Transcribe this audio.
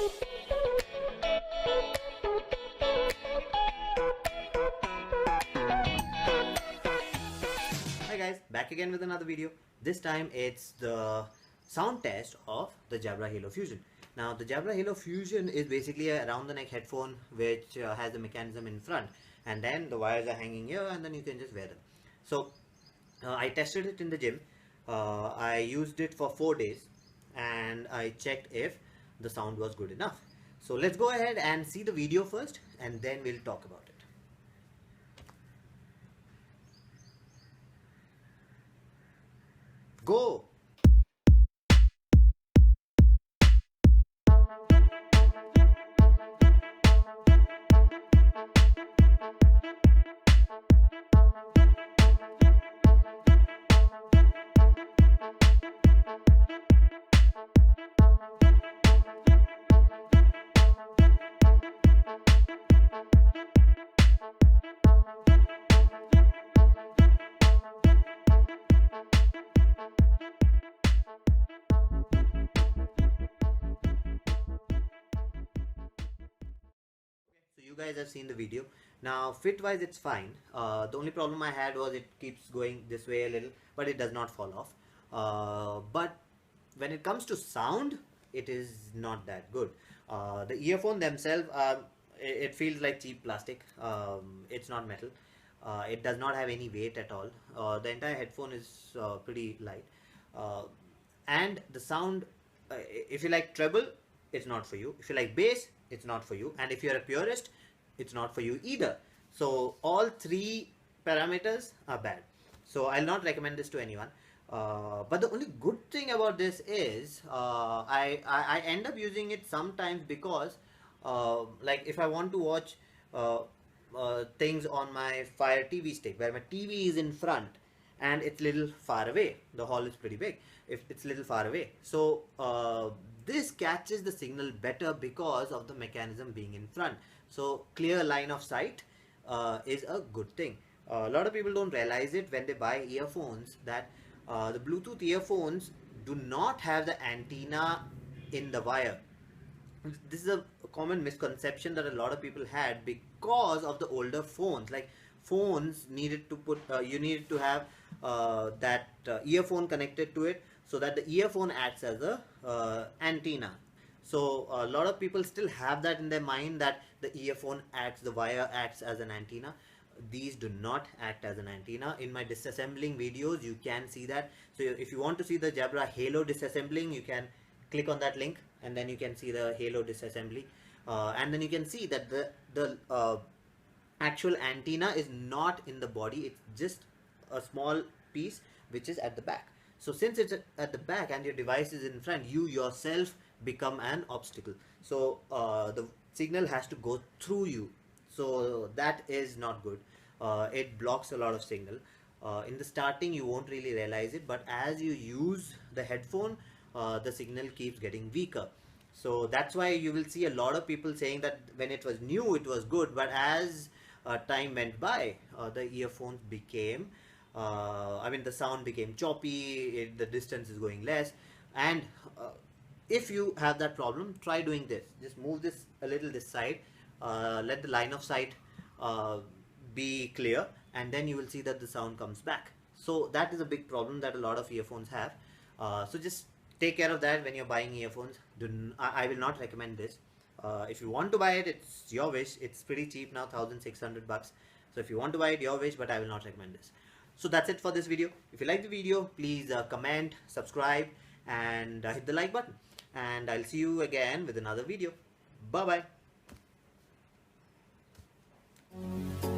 Hi guys, back again with another video. This time it's the sound test of the Jabra Halo Fusion. Now the Jabra Halo Fusion is basically a round the neck headphone which has the mechanism in front, and then the wires are hanging here and then you can just wear them. So I tested it in the gym. I used it for 4 days and I checked if the sound was good enough. So let's go ahead and see the video first and then we'll talk about it. Go! So you guys have seen the video. Now fit wise it's fine. The only problem I had was it keeps going this way a little, but it does not fall off. But when it comes to sound, it is not that good. The earphone themselves, it feels like cheap plastic. It's not metal. It does not have any weight at all. The entire headphone is pretty light. And the sound, if you like treble, it's not for you. If you like bass, it's not for you. And if you're a purist, it's not for you either. So all three parameters are bad. So I'll not recommend this to anyone. But the only good thing about this is I end up using it sometimes because like if I want to watch things on my Fire TV stick where my TV is in front and it's little far away, the hall is pretty big, if it's little far away, so this catches the signal better because of the mechanism being in front. So clear line of sight is a good thing. A lot of people don't realize it when they buy earphones that the Bluetooth earphones do not have the antenna in the wire. This is a common misconception that a lot of people had because of the older phones. Like phones needed to put you needed to have that earphone connected to it so that the earphone acts as a antenna. So a lot of people still have that in their mind that the the wire acts as an antenna. These do not act as an antenna. In my disassembling videos you can see that. So if you want to see the Jabra Halo disassembling, you can click on that link and then you can see the Halo disassembly, and then you can see that the actual antenna is not in the body. It's just a small piece which is at the back. So since it's at the back and your device is in front, you yourself become an obstacle. So the signal has to go through you. So that is not good. It blocks a lot of signal. In the starting you won't really realize it, but as you use the headphone, the signal keeps getting weaker. So that's why you will see a lot of people saying that when it was new it was good, but as time went by, the earphones became the sound became choppy, the distance is going less. And if you have that problem, try doing this. Just move this a little this side, let the line of sight be clear, and then you will see that the sound comes back. So that is a big problem that a lot of earphones have. So just take care of that when you're buying earphones. I will not recommend this. If you want to buy it, it's your wish. It's pretty cheap now, 1,600 bucks. So if you want to buy it, your wish, but I will not recommend this. So that's it for this video. If you like the video, please comment, subscribe, and hit the like button. And I'll see you again with another video. Bye bye.